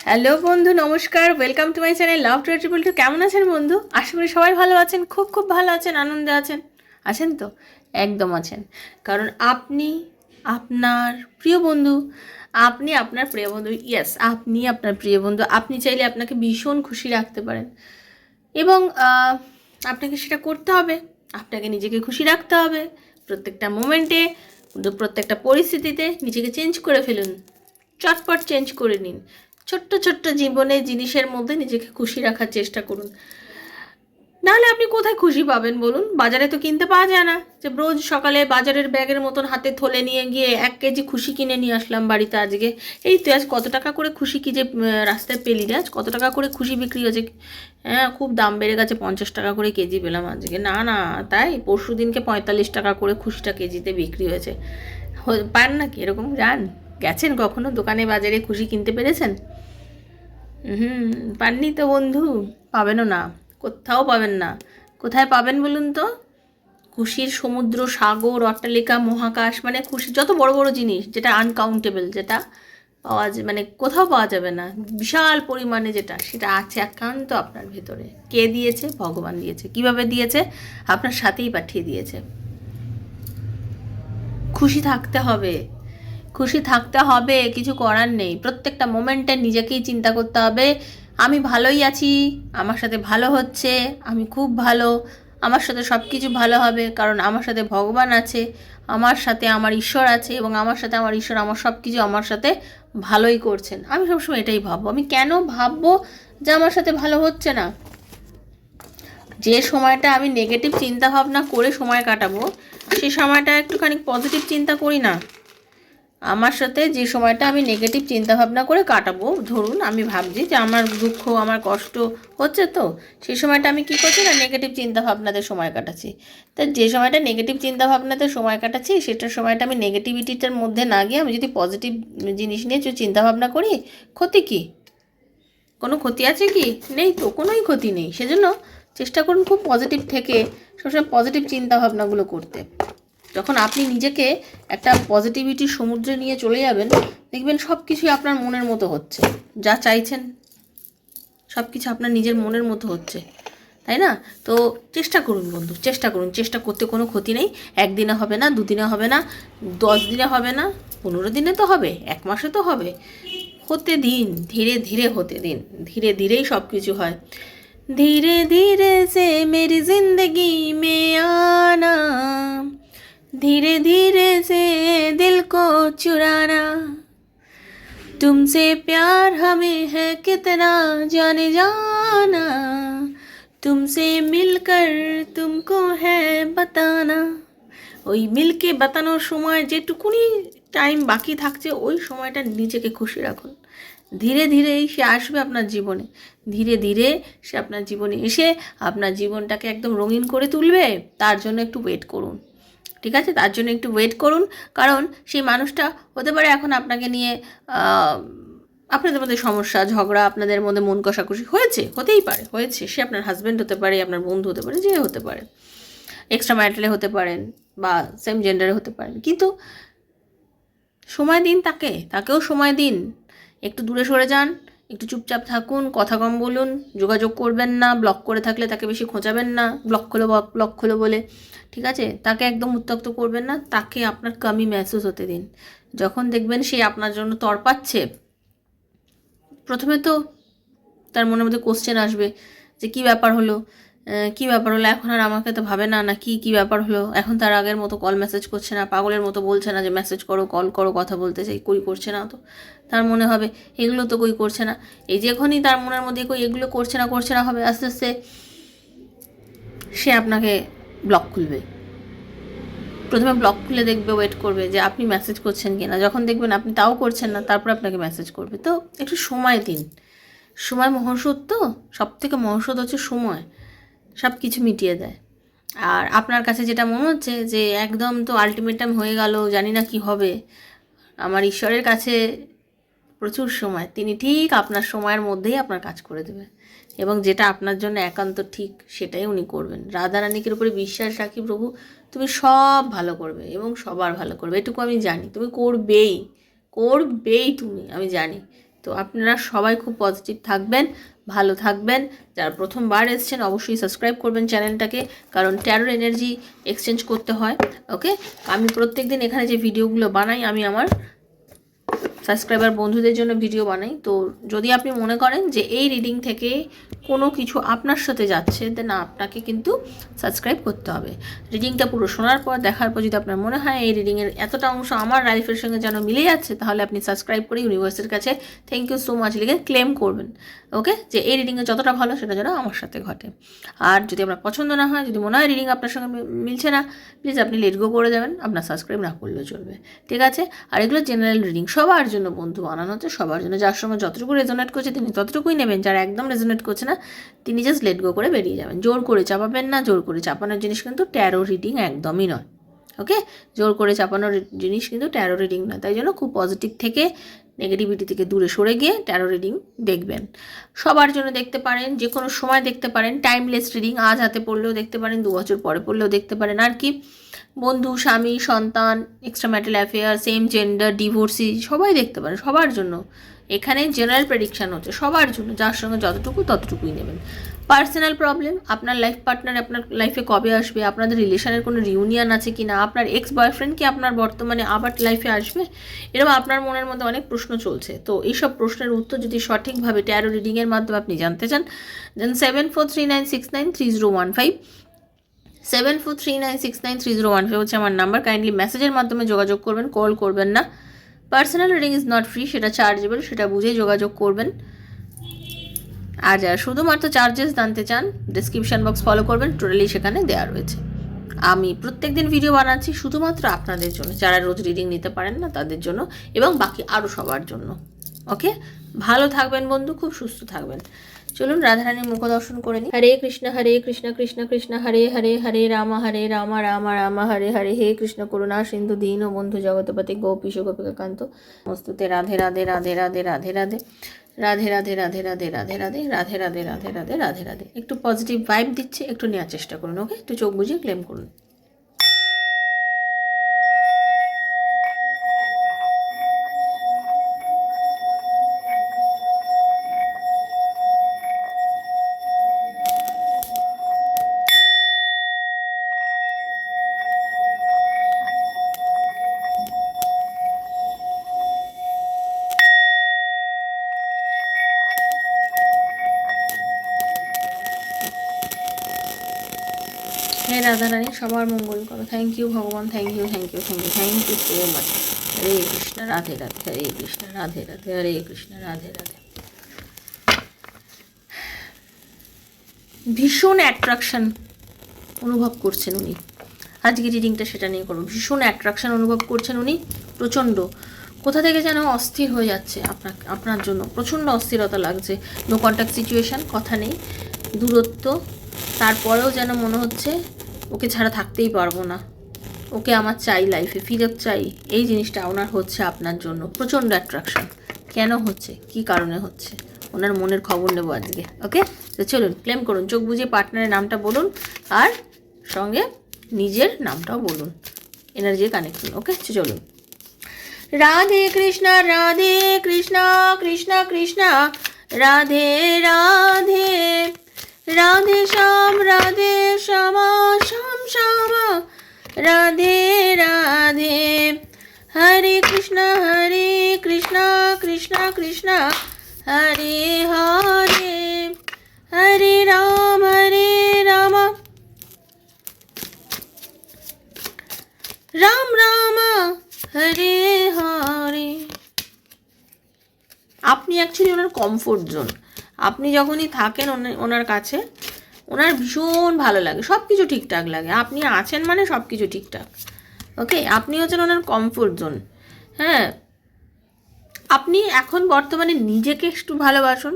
Hello বন্ধু, নমস্কার। Welcome to my channel love to triple two. কেমন আছেন বন্ধু? আশা করি সবাই ভালো আছেন, খুব খুব ভালো আছেন, আনন্দে আছেন। আছেন তো? একদম আছেন। কারণ আপনি আপনার প্রিয় বন্ধু, আপনি আপনার প্রিয় বন্ধু, ইয়েস, আপনি আপনার প্রিয় বন্ধু। আপনি চাইলে আপনাকে ভীষণ খুশি রাখতে পারেন এবং আপনাকে সেটা করতে হবে। আপনাকে নিজেকে খুশি রাখতে হবে প্রত্যেকটা মোমেন্টে, প্রত্যেকটা পরিস্থিতিতে। নিজেকে চেঞ্জ করে ফেলুন, চটপট চেঞ্জ করে নিন। ছোট্ট ছোট্ট জীবনের জিনিসের মধ্যে নিজেকে খুশি রাখার চেষ্টা করুন। নাহলে আপনি কোথায় খুশি পাবেন বলুন? বাজারে তো কিনতে পাওয়া যায় না যে রোজ সকালে বাজারের ব্যাগের মতন হাতে থলে নিয়ে গিয়ে 1 কেজি খুশি কিনে নিয়ে আসলাম বাড়িতে আজকে। এই তো আজ কত টাকা করে খুশি কি যে রাস্তায় পেলি রে, আজ কত টাকা করে খুশি বিক্রি হয়েছে? হ্যাঁ, খুব দাম বেড়ে গেছে, 50 টাকা করে কেজি পেলাম আজকে। না না, তাই পরশু দিনকে 45 টাকা করে খুশিটা কেজিতে বিক্রি হয়েছে। পান নাকি এরকম? যান, গেছেন কখনো দোকানে বাজারে খুশি কিনতে পেরেছেন? পাননি তো বন্ধু, পাবেনও না, কোথাও পাবেন না। কোথায় পাবেন বলুন তো? খুশির সমুদ্র, সাগর, অট্টালিকা, মহাকাশ, মানে খুশি যত বড় বড় জিনিস যেটা আনকাউন্টেবল, যেটা পাওয়া যায় মানে কোথাও পাওয়া যাবে না, বিশাল পরিমাণে যেটা, সেটা আছে একান্ত আপনার ভেতরে। কে দিয়েছে? ভগবান দিয়েছে। কিভাবে দিয়েছে? আপনার সাথেই পাঠিয়ে দিয়েছে। খুশি থাকতে হবে, খুশি থাকতে হবে, কিছু করার নেই। প্রত্যেকটা মোমেন্টে নিজেকেই চিন্তা করতে হবে, আমি ভালোই আছি, আমার সাথে ভালো হচ্ছে, আমি খুব ভালো, আমার সাথে সব কিছু ভালো হবে, কারণ আমার সাথে ভগবান আছে, আমার সাথে আমার ঈশ্বর আছে, এবং আমার সাথে আমার ঈশ্বর আমার সব কিছু আমার সাথে ভালোই করছেন। আমি সবসময় এটাই ভাববো। আমি কেন ভাববো যে আমার সাথে ভালো হচ্ছে না? যে সময়টা আমি নেগেটিভ চিন্তা ভাবনা করে সময় কাটাবো, সেই সময়টা একটুখানি পজিটিভ চিন্তা করি না। আমার সাথে যে সময়টা আমি নেগেটিভ চিন্তাভাবনা করে কাটাবো, ধরুন আমি ভাবছি যে আমার দুঃখ, আমার কষ্ট হচ্ছে, তো সেই সময়টা আমি কী করছি না, নেগেটিভ চিন্তাভাবনাতে সময় কাটাচ্ছি। তা যে সময়টা নেগেটিভ চিন্তাভাবনাতে সময় কাটাচ্ছি, সেটার সময়টা আমি নেগেটিভিটিটার মধ্যে না গিয়ে আমি যদি পজিটিভ জিনিস নিয়ে চিন্তাভাবনা করি, ক্ষতি কী? কোনো ক্ষতি আছে কি? নেই তো, কোনোই ক্ষতি নেই। সেজন্য চেষ্টা করুন খুব পজিটিভ থেকে সবসময় পজিটিভ চিন্তাভাবনাগুলো করতে। যখন আপনি নিজেকে একটা পজিটিভিটির সমুদ্রে নিয়ে চলে যাবেন, দেখবেন সব কিছুই আপনার মনের মতো হচ্ছে, যা চাইছেন সব কিছু আপনার নিজের মনের মতো হচ্ছে, তাই না? তো চেষ্টা করুন বন্ধু, চেষ্টা করুন। চেষ্টা করতে কোনো ক্ষতি নেই। একদিনে হবে না, দুদিনে হবে না, 10 দিনে হবে না, 15 দিনে তো হবে, 1 মাসে তো হবে। হতে দিন, ধীরে ধীরে হতে দিন, ধীরে ধীরেই সব কিছু হয়। धीरे धीरे से मेरी जिंदगी में आना, धीरे धीरे से दिल को चुराना, तुमसे प्यार हमें है कितना जाने जाना, तुमसे मिलकर तुमको है बताना। ওই মিলকে বাতানোর সময় যেটুকুনি টাইম বাকি থাকছে, ওই সময়টা নিজেকে খুশি রাখুন। ধীরে ধীরেই সে আসবে আপনার জীবনে, ধীরে ধীরে সে আপনার জীবনে এসে আপনার জীবনটাকে একদম রঙিন করে তুলবে। তার জন্য একটু ওয়েট করুন, ঠিক আছে? তার জন্য একটু ওয়েট করুন। কারণ সেই মানুষটা হতে পারে এখন আপনাকে নিয়ে আপনাদের মধ্যে সমস্যা, ঝগড়া, আপনাদের মধ্যে মন কষাকষি হয়েছে, হতেই পারে, হয়েছে। সে আপনার হাজব্যান্ড হতে পারে, আপনার বন্ধু হতে পারে, যে হতে পারে, এক্সট্রা ম্যারিটালে হতে পারেন বা সেম জেন্ডারে হতে পারেন। কিন্তু সময় দিন তাকে, তাকেও সময় দিন। একটু দূরে সরে যান, একটু চুপচাপ থাকুন, কথা কম বলুন, যোগাযোগ করবেন না, ব্লক করে থাকলে তাকে বেশি খোঁচাবেন না, ব্লক খোলো বলে, ঠিক আছে? তাকে একদম উত্ত্যক্ত করবেন না, তাকে আপনার কমি মেহসুস হতে দিন। যখন দেখবেন সে আপনার জন্য তড়পাচ্ছে, প্রথমে তো তার মনের মধ্যে কোশ্চেন আসবে যে কী ব্যাপার হলো, কী ব্যাপার হলো, এখন আর আমাকে তো ভাবে না, না কী ব্যাপার হলো, এখন তার আগের মতো কল মেসেজ করছে না, পাগলের মতো বলছে না যে মেসেজ করো, কল করো, কথা বলতে চাই, কই করছে না। তো তার মনে হবে এগুলো তো কই করছে না। এই যে এখনই তার মনের মধ্যে কই এগুলো করছে না হবে, আস্তে আস্তে সে আপনাকে ব্লক খুলবে। প্রথমে ব্লক খুলে দেখবে, ওয়েট করবে যে আপনি মেসেজ করছেন কি না। যখন দেখবেন আপনি তাও করছেন না, তারপর আপনাকে মেসেজ করবে। তো একটু সময় দিন। সময় মহৌষধ, তো সব থেকে মহৌষধ হচ্ছে সময়, সব কিছু মিটিয়ে দেয়। আর আপনার কাছে যেটা মনে হচ্ছে যে একদম তো আলটিমেটাম হয়ে গেল, জানি না কি হবে, আমার ঈশ্বরের কাছে প্রচুর সময়, তিনি ঠিক আপনার সময়ের মধ্যেই আপনার কাজ করে দেবে, এবং যেটা আপনার জন্য একান্ত ঠিক সেটাই উনি করবেন। রাধারানীকের উপরে বিশ্বাস রাখি, প্রভু তুমি সব ভালো করবে এবং সবার ভালো করবে, এটুকু আমি জানি। তুমি করবেই, করবেই তুমি, আমি জানি। তো আপনারা সবাই খুব পজিটিভ থাকবেন, ভালো থাকবেন। যারা প্রথমবার এসেছেন অবশ্যই সাবস্ক্রাইব করবেন চ্যানেলটাকে, কারণ ট্যারোর এনার্জি এক্সচেঞ্জ করতে হয়। ওকে, আমি প্রত্যেকদিন এখানে যে ভিডিওগুলো বানাই আমি আমার সাবস্ক্রাইবার বন্ধুদের জন্য ভিডিও বানাই। তো যদি আপনি মনে করেন যে এই রিডিং থেকে কোনো কিছু আপনার সাথে যাচ্ছে, দেন আপনাকে কিন্তু সাবস্ক্রাইব করতে হবে। রিডিংটা পুরো শোনার পর দেখার পর যদি আপনার মনে হয় এই রিডিংয়ের এতটা অংশ আমার লাইফের সঙ্গে যেন মিলে যাচ্ছে, তাহলে আপনি সাবস্ক্রাইব করে ইউনিভার্সের কাছে থ্যাংক ইউ সো মাচ লিখে ক্লেম করবেন। ওকে, যে এই রিডিংয়ে যতটা ভালো সেটা যেন আমার সাথে ঘটে। আর যদি আপনার পছন্দ না হয়, যদি মনে হয় রিডিং আপনার সঙ্গে মিলছে না, প্লিজ আপনি লেট গো করে যাবেন, আপনার সাবস্ক্রাইব না করলেও চলবে, ঠিক আছে? আর এগুলো জেনারেল রিডিং, সবার জন্য বন্ধু বানানো হচ্ছে, সবার জন্য। যার সঙ্গে যতটুকু রেজোনেট করছে তিনি ততটুকুই নেবেন, যারা একদম রেজোনেট করছে না তিনি জাস্ট লেট গো করে বেরিয়ে যাবেন। জোর করে চাপাবেন না, জোর করে চাপানোর জিনিস কিন্তু ট্যারো রিডিং একদমই নয়। ওকে, জোর করে চাপানোর জিনিস কিন্তু ট্যারো রিডিং নয়। তাই জন্য খুব পজিটিভ থেকে নেগেটিভিটি থেকে দূরে সরে গিয়ে ট্যারো রিডিং দেখবেন। সবার জন্য দেখতে পারেন, যে কোনো সময় দেখতে পারেন, টাইমলেস রিডিং, আজ হাতে পড়লেও দেখতে পারেন, 2 বছর পরে পড়লেও দেখতে পারেন। আর কি, বন্ধু, স্বামী, সন্তান, extra marital affair, same gender, divorcee, সবাই দেখতে পারেন, সবার জন্য। এখানে জেনারেল প্রেডিকশান হচ্ছে সবার জন্য, যার সঙ্গে যতটুকু ততটুকুই নেবেন। পার্সোনাল প্রবলেম, আপনার লাইফ পার্টনার আপনার লাইফে কবে আসবে, আপনাদের রিলেশনের কোনো রিউনিয়ন আছে কি না, আপনার এক্স বয়ফ্রেন্ড কি আপনার বর্তমানে আবার লাইফে আসবে, এরকম আপনার মনের মধ্যে অনেক প্রশ্ন চলছে। তো এইসব প্রশ্নের উত্তর যদি সঠিকভাবে ট্যারো রিডিংয়ের মাধ্যমে আপনি জানতে চান, দেন 7439693015 7439693015 হচ্ছে আমার নাম্বার। কাইন্ডলি মেসেজের মাধ্যমে যোগাযোগ করবেন, কল করবেন না। Personal reading is not free, সেটা চার্জেবল, সেটা বুঝে যোগাযোগ করবেন। আর যারা শুধুমাত্র চার্জেস জানতে চান, ডিসক্রিপশান বক্স ফলো করবেন, টোটালি সেখানে দেওয়া রয়েছে। আমি প্রত্যেকদিন ভিডিও বানাচ্ছি শুধুমাত্র আপনাদের জন্য, যারা রোজ রিডিং নিতে পারেন না তাদের জন্য, এবং বাকি আরও সবার জন্য। ওকে, ভালো থাকবেন বন্ধু, খুব সুস্থ থাকবেন। চলুন রাধারানীর মুখ দর্শন করে নিই। হরে কৃষ্ণ কৃষ্ণ কৃষ্ণ হরে হরে, হরে রাম রাম রাম হরে হরে, হে কৃষ্ণ করুণা সিন্ধু দীন বন্ধু জগৎপতি গোপীশ গোপিকাকান্ত মস্তুতে, রাধে রাধে রাধে রাধে রাধে রাধে রাধে রাধে রাধে রাধে রাধে রাধে রাধে রাধে রাধে রাধে রাধে রাধে। একটু পজিটিভ ভাইব দিচ্ছে, একটু নেওয়ার চেষ্টা করুন। ওকে, একটু চোখ বুঝিয়ে ক্লেম করুন। হে রাধারানী, সবার মঙ্গল করো। থ্যাংক ইউ ভগবান, thank you thank you thank you thank you so much. Hare Krishna Radhe Radhe, Hare Krishna Radhe Radhe, Hare Krishna Radhe Radhe. ভীষণ অ্যাট্রাকশন অনুভব করছেন উনি, আজকে রিডিংটা সেটা নিয়ে করবো। ভীষণ অ্যাট্রাকশন অনুভব করছেন উনি, প্রচণ্ড। কোথা থেকে যেন অস্থির হয়ে যাচ্ছে আপনার জন্য, প্রচণ্ড অস্থিরতা লাগছে। নো কন্ট্যাক্ট সিচুয়েশান, কথা নেই, দূরত্ব, তারপরেও যেন মনে হচ্ছে ওকে ছাড়া থাকতেই পারবো না, ওকে আমার চাই, লাইফে ফিরত চাই। এই জিনিসটা ওনার হচ্ছে আপনার জন্য, প্রচণ্ড অ্যাট্রাকশন। কেন হচ্ছে, কি কারণে হচ্ছে, ওনার মনের খবর নেবো আজকে। ওকে, তো চলুন ক্লেম করুন। চোখ বুঝে পার্টনারের নামটা বলুন, আর সঙ্গে নিজের নামটাও বলুন, এনার্জি কানেক্ট করুন। ওকে, চলুন। রাধে কৃষ্ণ কৃষ্ণ কৃষ্ণ রাধে রাধে, রাধে শ্যাম শ্যাম শ্যাম, রাধে রাধে। হরে কৃষ্ণ কৃষ্ণ কৃষ্ণ হরে হরে, হরে রাম রাম রাম হরে হরে। আপনি অ্যাকচুয়ালি ওনার কমফোর্ট জোন। আপনি যখনই থাকেন ওনার কাছে, ওনার ভীষণ ভালো লাগে, সব কিছু ঠিকঠাক লাগে। আপনি আছেন মানে সব কিছু ঠিকঠাক। ওকে, আপনি হচ্ছেন ওনার কমফোর্ট জোন। হ্যাঁ, আপনি এখন বর্তমানে নিজেকে একটু ভালোবাসুন।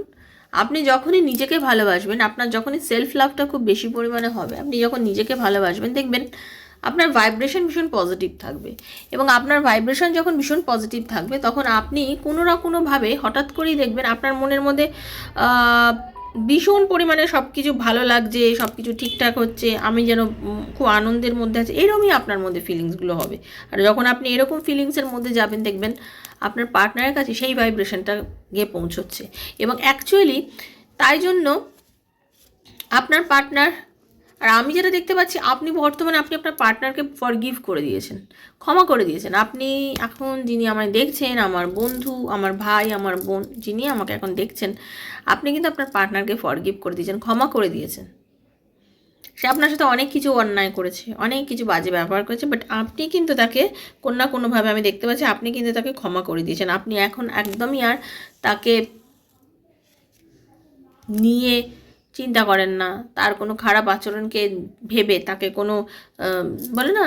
আপনি যখনই নিজেকে ভালোবাসবেন, আপনার যখনই সেলফ লাভটা খুব বেশি পরিমাণে হবে, আপনি যখন নিজেকে ভালোবাসবেন, দেখবেন আপনার ভাইব্রেশন ভীষণ পজিটিভ থাকবে। এবং আপনার ভাইব্রেশন যখন ভীষণ পজিটিভ থাকবে, তখন আপনি কোনো না কোনোভাবে হঠাৎ করেই দেখবেন আপনার মনের মধ্যে ভীষণ পরিমাণে সব কিছু ভালো লাগছে, সব কিছু ঠিকঠাক হচ্ছে, আমি যেন খুব আনন্দের মধ্যে আছি, এরকমই আপনার মধ্যে ফিলিংসগুলো হবে। আর যখন আপনি এরকম ফিলিংসের মধ্যে যাবেন, দেখবেন আপনার পার্টনারের কাছে সেই ভাইব্রেশনটা গিয়ে পৌঁছচ্ছে। এবং অ্যাকচুয়ালি তাই জন্য আপনার পার্টনার, আর আমি যেটা দেখতে পাচ্ছি, আপনি বর্তমানে আপনি আপনার পার্টনারকে ফরগিভ করে দিয়েছেন, ক্ষমা করে দিয়েছেন। আপনি এখন যিনি আমায় দেখছেন, আমার বন্ধু, আমার ভাই, আমার বোন, যিনি আমাকে এখন দেখছেন, আপনি কিন্তু আপনার পার্টনারকে ফরগিভ করে দিয়েছেন, ক্ষমা করে দিয়েছেন। সে আপনার সাথে অনেক কিছু অন্যায় করেছে, অনেক কিছু বাজে ব্যবহার করেছে, বাট আপনি কিন্তু তাকে কোনো না কোনোভাবে আমি দেখতে পাচ্ছি আপনি কিন্তু তাকে ক্ষমা করে দিয়েছেন। আপনি এখন একদমই আর তাকে নিয়ে চিন্তা করেন না, তার কোনো খারাপ আচরণকে ভেবে তাকে কোনো বলে না,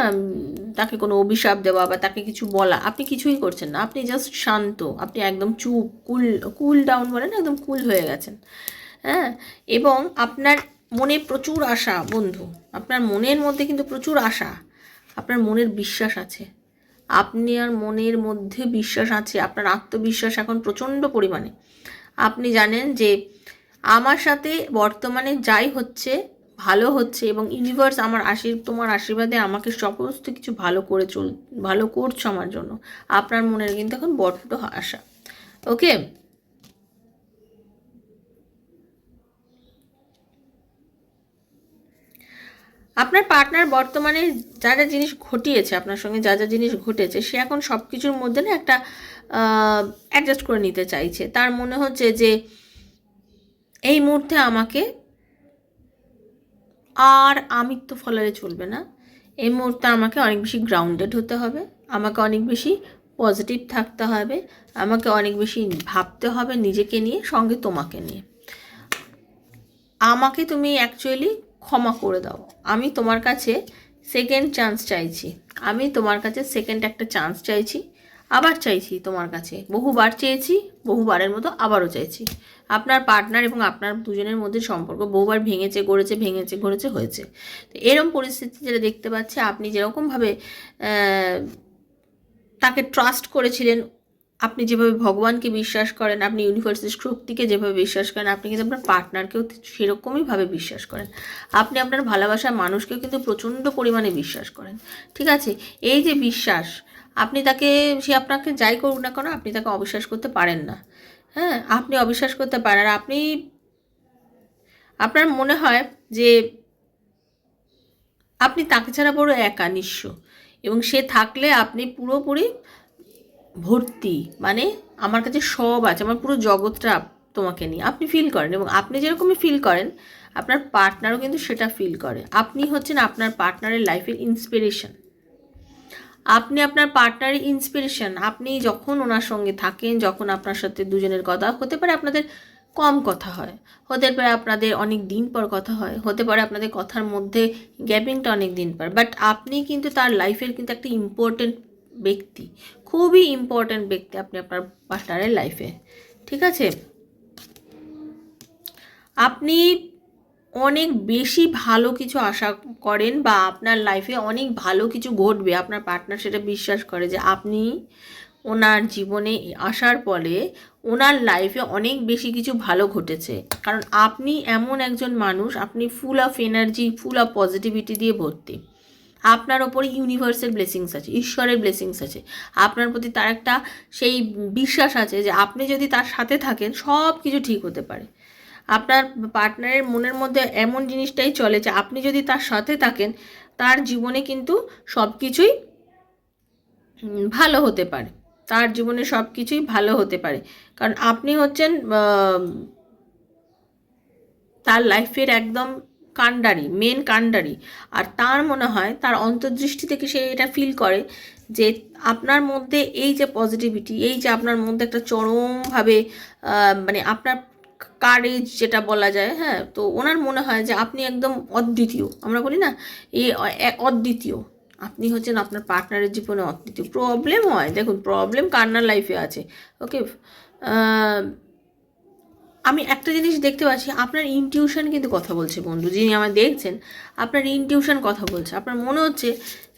তাকে কোনো অভিশাপ দেওয়া বা তাকে কিছু বলা, আপনি কিছুই করছেন না। আপনি জাস্ট শান্ত, আপনি একদম চুপ, কুল ডাউন বলে না, একদম কুল হয়ে গেছেন। হ্যাঁ, এবং আপনার মনে প্রচুর আশা বন্ধু, আপনার মনের মধ্যে কিন্তু প্রচুর আশা, আপনার মনের বিশ্বাস আছে, আপনার মনের মধ্যে বিশ্বাস আছে, আপনার আত্মবিশ্বাস এখন প্রচণ্ড পরিমাণে। আপনি জানেন যে আমার সাথে বর্তমানে যাই হচ্ছে ভালো হচ্ছে, এবং ইউনিভার্স আমার তোমার আশীর্বাদে আমাকে সমস্ত কিছু ভালো করছো আমার জন্য। আপনার মনের কিন্তু এখন বড্ড আশা। ওকে, আপনার পার্টনার বর্তমানে যা যা জিনিস ঘটিয়েছে, আপনার সঙ্গে যা যা জিনিস ঘটেছে, সে এখন সব কিছুর মধ্যে না একটা অ্যাডজাস্ট করে নিতে চাইছে। তার মনে হচ্ছে যে এই মুহূর্তে আমাকে আর আমিত্ব ফলালে চলবে না, এই মুহূর্তে আমাকে অনেক বেশি গ্রাউন্ডেড হতে হবে, আমাকে অনেক বেশি পজিটিভ থাকতে হবে, আমাকে অনেক বেশি ভাবতে হবে নিজেকে নিয়ে, সঙ্গে তোমাকে নিয়ে। আমাকে তুমি অ্যাকচুয়ালি ক্ষমা করে দাও, আমি তোমার কাছে সেকেন্ড চান্স চাইছি, আমি তোমার কাছে সেকেন্ড একটা চান্স চাইছি, আবার চাইছি তোমার কাছে, বহুবার চেয়েছি, বহুবারের মতো আবারও চাইছি। আপনার পার্টনার এবং আপনার দুজনের মধ্যে সম্পর্ক বহুবার ভেঙেছে গড়েছে হয়েছে। তো এরকম পরিস্থিতি যেটা দেখতে পাচ্ছে, আপনি যেরকমভাবে তাকে ট্রাস্ট করেছিলেন, আপনি যেভাবে ভগবানকে বিশ্বাস করেন, আপনি ইউনিভার্সের শক্তিকে যেভাবে বিশ্বাস করেন, আপনি কিন্তু আপনার পার্টনারকেও সেরকমইভাবে বিশ্বাস করেন। আপনি আপনার ভালোবাসার মানুষকেও কিন্তু প্রচণ্ড পরিমাণে বিশ্বাস করেন। ঠিক আছে, এই যে বিশ্বাস, আপনি তাকে, সে আপনাকে যাই করুক না কেন, আপনি তাকে অবিশ্বাস করতে পারেন না। হ্যাঁ, আপনি অবিশ্বাস করতে পারেন, আর আপনি, আপনার মনে হয় যে আপনি তাকে ছাড়া বড় একা নিঃস্ব, এবং সে থাকলে আপনি পুরোপুরি ভর্তি, মানে আমার কাছে সব আছে, আমার পুরো জগৎটা তোমাকে নিয়ে আপনি ফিল করেন, এবং আপনি যেরকমই ফিল করেন আপনার পার্টনারও কিন্তু সেটা ফিল করে। আপনি হচ্ছেন আপনার পার্টনারের লাইফের ইন্সপিরেশন, আপনি আপনার পার্টনারের ইন্সপিরেশন। আপনি যখন ওনার সঙ্গে থাকেন, যখন আপনার সাথে দুজনের কথা হতে পারে, আপনাদের কম কথা হয়, হতে পারে আপনাদের অনেক দিন পর কথা হয়, হতে পারে আপনাদের কথার মধ্যে গ্যাপিংটা অনেক দিন পর, বাট আপনি কিন্তু তার লাইফের কিন্তু একটা ইম্পর্টেন্ট ব্যক্তি, খুবই ইম্পর্টেন্ট ব্যক্তি আপনি আপনার পার্টনারের লাইফে। ঠিক আছে, আপনি অনেক বেশি ভালো কিছু আশা করেন, বা আপনার লাইফে অনেক ভালো কিছু ঘটবে, আপনার পার্টনার সেটা বিশ্বাস করে যে আপনি ওনার জীবনে আসার ফলে ওনার লাইফে অনেক বেশি কিছু ভালো ঘটেছে। কারণ আপনি এমন একজন মানুষ, আপনি full of energy, full of positivity দিয়ে ভর্তি। আপনার ওপরে ইউনিভার্সের ব্লেসিংস আছে, ঈশ্বরের ব্লেসিংস আছে, আপনার প্রতি তার একটা সেই বিশ্বাস আছে যে আপনি যদি তার সাথে থাকেন সব কিছু ঠিক হতে পারে। আপনার পার্টনারের মনের মধ্যে এমন জিনিসটাই চলে যে আপনি যদি তার সাথে থাকেন, তার জীবনে কিন্তু সব কিছুই ভালো হতে পারে, তার জীবনে সব কিছুই ভালো হতে পারে। কারণ আপনি হচ্ছেন তার লাইফের একদম কাণ্ডারি, মেন কাণ্ডারি। আর তার মনে হয়, তার অন্তর্দৃষ্টি থেকে সে এটা ফিল করে যে আপনার মধ্যে এই যে পজিটিভিটি, এই যে আপনার মধ্যে একটা চরমভাবে মানে আপনার কারেজ যেটা বলা যায়, হ্যাঁ, তো ওনার মনে হয় যে আপনি একদম অদ্বিতীয়, আমরা বলি না এই অদ্বিতীয়, আপনি হচ্ছেন আপনার পার্টনারের জীবনে অদ্বিতীয়। প্রবলেম হয়, দেখুন প্রবলেম কান্নার লাইফে আছে। ওকে, আমি একটা জিনিস দেখতে পাচ্ছি, আপনার ইনটিউশন কিন্তু কথা বলছে বন্ধু, যিনি আমার দেখছেন, আপনার ইনটিউশন কথা বলছে। আপনার মনে হচ্ছে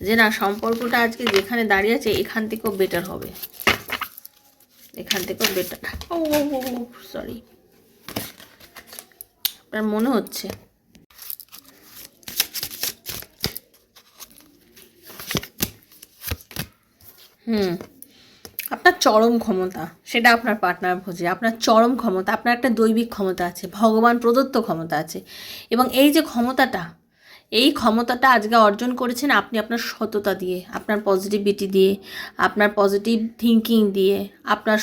যে না, সম্পর্কটা আজকে যেখানে দাঁড়িয়ে আছে এখান থেকেও বেটার হবে, এখান থেকেও বেটার। ও সরি, আপনার মনে হচ্ছে। আপনার চরম ক্ষমতা, সেটা আপনার পার্টনার বোঝে। আপনার চরম ক্ষমতা, আপনার একটা দৈবিক ক্ষমতা আছে, ভগবান প্রদত্ত ক্ষমতা আছে। এবং এই যে ক্ষমতাটা, এই ক্ষমতাটা আজকে অর্জন করেছেন আপনি আপনার সততা দিয়ে, আপনার পজিটিভিটি দিয়ে, আপনার পজিটিভ থিঙ্কিং দিয়ে, আপনার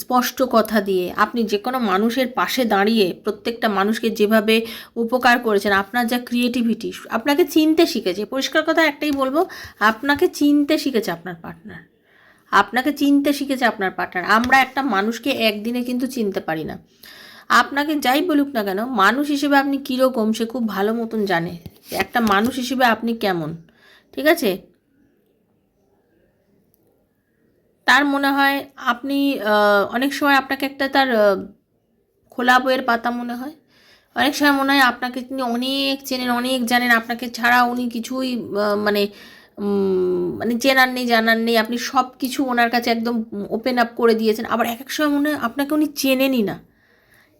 স্পষ্ট কথা দিয়ে। আপনি যে কোনো মানুষের পাশে দাঁড়িয়ে প্রত্যেকটা মানুষকে যেভাবে উপকার করেছেন, আপনার যা ক্রিয়েটিভিটি, আপনাকে চিনতে শিখেছে। পরিষ্কার কথা একটাই বলবো, আপনাকে চিনতে শিখেছে আপনার পার্টনার, আপনাকে চিনতে শিখেছে আপনার পার্টনার। আমরা একটা মানুষকে একদিনে কিন্তু চিনতে পারি না। আপনাকে যাই বলুক না কেন, মানুষ হিসেবে আপনি কীরকম সে খুব ভালো মতন জানে, একটা মানুষ হিসেবে আপনি কেমন, ঠিক আছে? তার মনে হয় আপনি অনেক সময় আপনাকে একটা তার খোলা বইয়ের পাতা মনে হয়। অনেক সময় মনে হয় আপনাকে তিনি অনেক চেনেন, অনেক জানেন, আপনাকে ছাড়া উনি কিছুই মানে মানে চেনার নেই, জানার নেই। আপনি সব কিছু ওনার কাছে একদম ওপেন আপ করে দিয়েছেন। আবার এক এক সময় মনে হয় আপনাকে উনি চেনেনই না।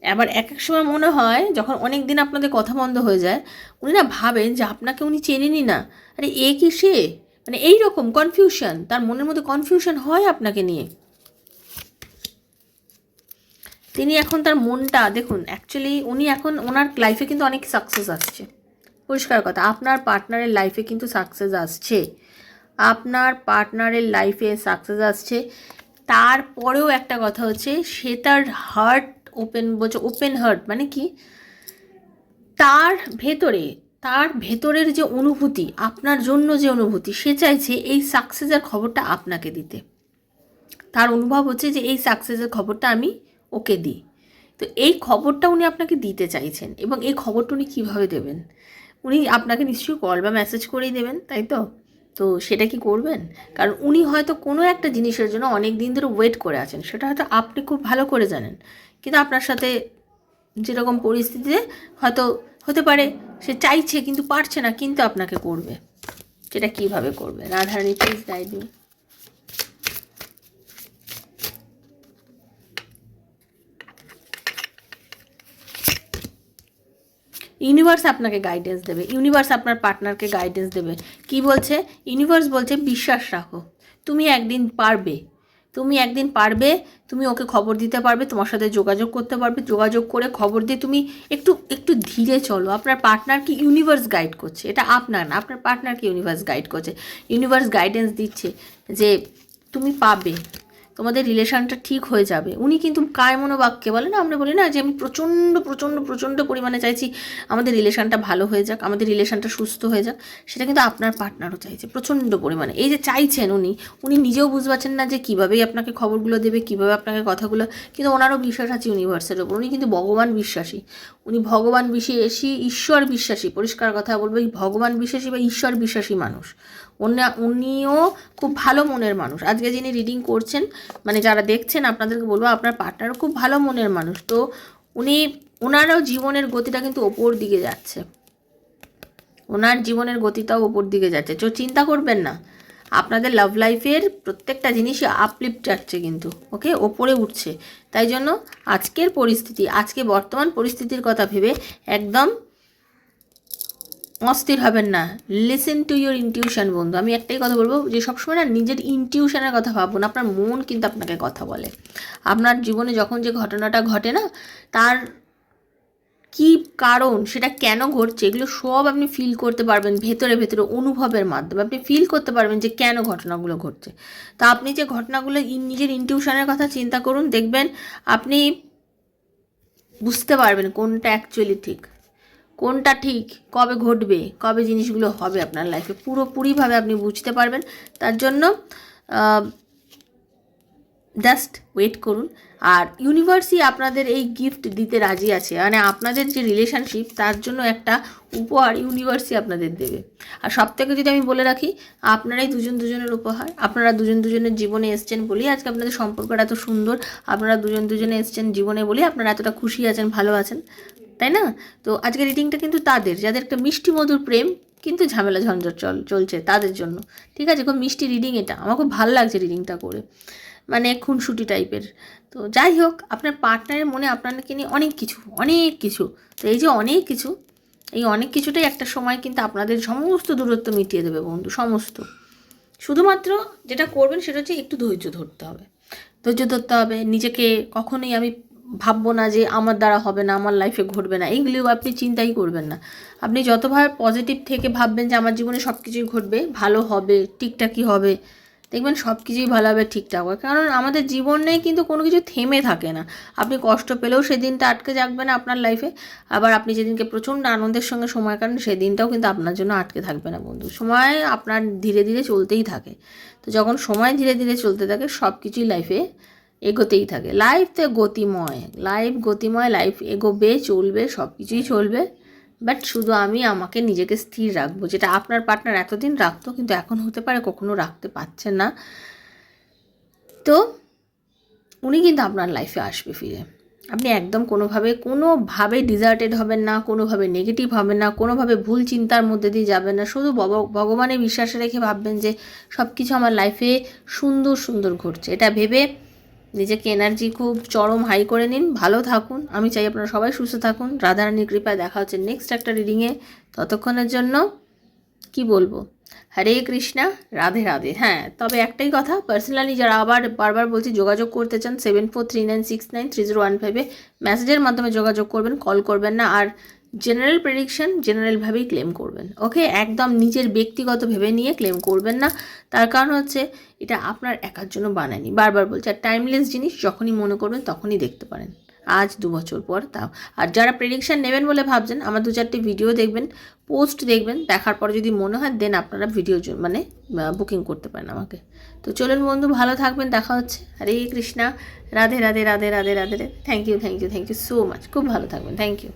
আবার এক এক সময় মনে হয় যখন অনেক দিন আপনাদের কথা বন্ধ হয়ে যায়, উনি না ভাবেন যে আপনাকে উনি চেনেনই না। আরে এ কি সে? মানে এই রকম কনফিউশন, তার মনের মধ্যে কনফিউশন হয় আপনাকে নিয়ে। তিনি এখন তার মনটা দেখুন, অ্যাকচুয়ালি উনি এখন ওনার লাইফে কিন্তু অনেক সাকসেস আসছে। পরিষ্কার কথা, আপনার পার্টনারের লাইফে কিন্তু সাকসেস আসছে, আপনার পার্টনারের লাইফে সাকসেস আসছে। তারপরেও একটা কথা হচ্ছে, সে তার হার্ট ওপেন বলছে, ওপেন হার্ট মানে কি, তার ভেতরে, তার ভেতরের যে অনুভূতি, আপনার জন্য যে অনুভূতি, সে চাইছে এই সাকসেসের খবরটা আপনাকে দিতে। তার অনুভব হচ্ছে যে এই সাকসেসের খবরটা আমি ওকে দিই। তো এই খবরটা উনি আপনাকে দিতে চাইছেন, এবং এই খবরটা উনি কীভাবে দেবেন? উনি আপনাকে নিশ্চয়ই কল বা মেসেজ করেই দেবেন, তাই তো? তো সেটা কি করবেন? কারণ উনি হয়তো কোনো একটা জিনিসের জন্য অনেক দিন ধরে ওয়েট করে আছেন, সেটা হয়তো আপনি খুব ভালো করে জানেন। কিন্তু আপনার সাথে যেরকম পরিস্থিতিতে হয়তো হতে পারে সে চাইছে কিন্তু পারছে না, কিন্তু আপনাকে করবে। সেটা কিভাবে করবে? Radharani please guide me. Universe আপনাকে গাইডেন্স দেবে, ইউনিভার্স আপনার পার্টনারকে গাইডেন্স দেবে। কি বলছে ইউনিভার্স? বলছে বিশ্বাস রাখো, তুমি একদিন পারবে, তুমি একদিন পারবে, তুমি ওকে খবর দিতে পারবে, তোমার সাথে যোগাযোগ করতে পারবে, যোগাযোগ করে খবর দিয়ে তুমি একটু একটু ধীরে চলো। আপনার পার্টনারকে ইউনিভার্স গাইড করছে, এটা আপনার না, আপনার পার্টনারকে ইউনিভার্স গাইড করছে। ইউনিভার্স গাইডেন্স দিচ্ছে যে তুমি পাবে, তোমাদের রিলেশনটা ঠিক হয়ে যাবে। উনি কিন্তু কায়মনোবাক্যে বলে না, আমরা বলি না যে আমি প্রচণ্ড প্রচণ্ড প্রচণ্ড পরিমাণে চাইছি আমাদের রিলেশনটা ভালো হয়ে যাক, আমাদের রিলেশনটা সুস্থ হয়ে যাক। সেটা কিন্তু আপনার পার্টনারও চাইছে প্রচণ্ড পরিমাণে। এই যে চাইছেন উনি, উনি নিজেও বুঝতে পারছেন না যে কীভাবেই আপনাকে খবরগুলো দেবে, কীভাবে আপনাকে কথাগুলো, কিন্তু ওনারও বিশ্বাস আছে ইউনিভার্সের ওপর। উনি কিন্তু ভগবান বিশ্বাসী, উনি ভগবান বিশ্বাসী, ঈশ্বর বিশ্বাসী। পরিষ্কার কথা বলবো, এই ভগবান বিশ্বাসী বা ঈশ্বর বিশ্বাসী মানুষ। উনিও খুব ভালো মনের মানুষ। আজকে যিনি রিডিং করছেন, মানে যারা দেখছেন, আপনাদেরকে বলবো আপনার পার্টনারও খুব ভালো মনের মানুষ। তো ওনারও জীবনের গতিটা কিন্তু ওপর দিকে যাচ্ছে, ওনার জীবনের গতিটাও ওপর দিকে যাচ্ছে। তো চিন্তা করবেন না, আপনাদের লাভ লাইফের প্রত্যেকটা জিনিসই আপলিফ্ট যাচ্ছে কিন্তু, ওকে, ওপরে উঠছে। তাই জন্য আজকের পরিস্থিতি, আজকে বর্তমান পরিস্থিতির কথা ভেবে একদম অস্থির হবেন না। লিসেন টু ইউর ইনটিউশন বন্ধু। আমি একটাই কথা বলবো যে সবসময় না নিজের ইনটিউশনের কথা ভাবুন। আপনার মন কিন্তু আপনাকে কথা বলে। আপনার জীবনে যখন যে ঘটনাটা ঘটে না, তার কি কারণ, সেটা কেন ঘটছে, এগুলো সব আপনি ফিল করতে পারবেন ভেতরে ভেতরে, অনুভবের মাধ্যমে আপনি ফিল করতে পারবেন যে কেন ঘটনাগুলো ঘটছে। তা আপনি যে ঘটনাগুলো নিজের ইনটিউশনের কথা চিন্তা করুন, দেখবেন আপনি বুঝতে পারবেন কোনটা অ্যাকচুয়ালি ঠিক, কোনটা ঠিক, কবে ঘটবে, কবে জিনিসগুলো হবে আপনার লাইফে, পুরোপুরিভাবে আপনি বুঝতে পারবেন। তার জন্য জাস্ট ওয়েট করুন। আর ইউনিভার্সই আপনাদের এই গিফট দিতে রাজি আছে, মানে আপনাদের যে রিলেশনশিপ, তার জন্য একটা উপহার ইউনিভার্সই আপনাদের দেবে। আর সব থেকে যদি আমি বলে রাখি, আপনারাই দুজন দুজনের উপহার। আপনারা দুজন দুজনের জীবনে এসছেন বলেই আজকে আপনাদের সম্পর্কটা এত সুন্দর। আপনারা দুজন দুজনে এসছেন জীবনে বলেই আপনারা এতটা খুশি আছেন, ভালো আছেন, তাই না? তো আজকের রিডিংটা কিন্তু তাদের, যাদের একটা মিষ্টি মধুর প্রেম কিন্তু ঝামেলা ঝঞ্ঝট চলছে, তাদের জন্য। ঠিক আছে, খুব মিষ্টি রিডিং এটা, আমার খুব ভালো লাগছে রিডিংটা করে, মানে খুনসুটি টাইপের। তো যাই হোক, আপনার পার্টনারের মনে আপনাকে নিয়ে অনেক কিছু, অনেক কিছু। তো এই যে অনেক কিছু, এই অনেক কিছুটাই একটা সময় কিন্তু আপনাদের সমস্ত দূরত্ব মিটিয়ে দেবে বন্ধু, সমস্ত শুধুমাত্র যেটা করবেন সেটা হচ্ছে একটু ধৈর্য ধরতে হবে। ধৈর্য ধরতে হবে, নিজেকে কখনোই আমি ভাববো না যে আমার দ্বারা হবে না, আমার লাইফে ঘটবে না, এইগুলিও আপনি চিন্তাই করবেন না। আপনি যতভাবে পজিটিভ থেকে ভাববেন যে আমার জীবনে সব কিছুই ঘটবে, ভালো হবে, ঠিকঠাকই হবে, দেখবেন সব কিছুই ভালো হবে, ঠিকঠাক হবে। কারণ আমাদের জীবনে কিন্তু কোনো কিছু থেমে থাকে না। আপনি কষ্ট পেলেও সেদিনটা আটকে থাকবে না আপনার লাইফে, আবার আপনি যেদিনকে প্রচণ্ড আনন্দের সঙ্গে সময় কাটান সেদিনটাও কিন্তু আপনার জন্য আটকে থাকবে না বন্ধু। সময় আপনার ধীরে ধীরে চলতেই থাকে। তো যখন সময় ধীরে ধীরে চলতে থাকে সব কিছুই লাইফে এগোতেই থাকে। লাইফ তো গতিময়, লাইফ গতিময়, লাইফ এগোবে, চলবে, সব কিছুই চলবে। বাট শুধু আমি আমাকে নিজেকে স্থির রাখবো, যেটা আপনার পার্টনার এতদিন রাখতো কিন্তু এখন হতে পারে কখনো রাখতে পারছেন না। তো উনি কিন্তু আপনার লাইফে আসবে ফিরে। আপনি একদম কোনোভাবে ডিজার্টেড হবেন না, কোনোভাবে নেগেটিভ হবেন না, কোনোভাবে ভুল চিন্তার মধ্যে দিয়ে যাবেন না। শুধু ভগবানের বিশ্বাস রেখে ভাববেন যে সব কিছু আমার লাইফে সুন্দর সুন্দর ঘটছে, এটা ভেবে নিজেকে এনার্জি খুব চরম হাই করে নিন। ভালো থাকুন। আমি চাই আপনারা সবাই সুস্থ থাকুন। রাধারানীর কৃপায় দেখা হচ্ছে নেক্সট একটা রিডিংয়ে। ততক্ষণের জন্য কি বলবো, হরে কৃষ্ণা, রাধে রাধে। হ্যাঁ, তবে একটাই কথা, পার্সোনালি যারা আবার বারবার বলছি যোগাযোগ করতে চান 7439693015 মেসেজের মাধ্যমে যোগাযোগ করবেন, কল করবেন না। আর জেনারেল প্রেডিকশন জেনারেলভাবেই ক্লেম করবেন, ওকে? একদম নিজের ব্যক্তিগত ভেবে নিয়ে ক্লেম করবেন না। তার কারণ হচ্ছে এটা আপনার একার জন্য বানায়নি, বারবার বলছি। আর টাইমলেস জিনিস, যখনই মনে করবেন তখনই দেখতে পারেন, আজ 2 বছর পর তাও। আর যারা প্রেডিকশান নেবেন বলে ভাবছেন, আমার 2-4টে ভিডিও দেখবেন, পোস্ট দেখবেন, দেখার পরে যদি মনে হয় দেন আপনারা ভিডিও মানে বুকিং করতে পারেন আমাকে। তো চলুন বন্ধু, ভালো থাকবেন, দেখা হচ্ছে। Hare Krishna, Radhe Radhe Radhe Radhe Radhe. Thank you so much, খুব ভালো থাকবেন, থ্যাংক ইউ।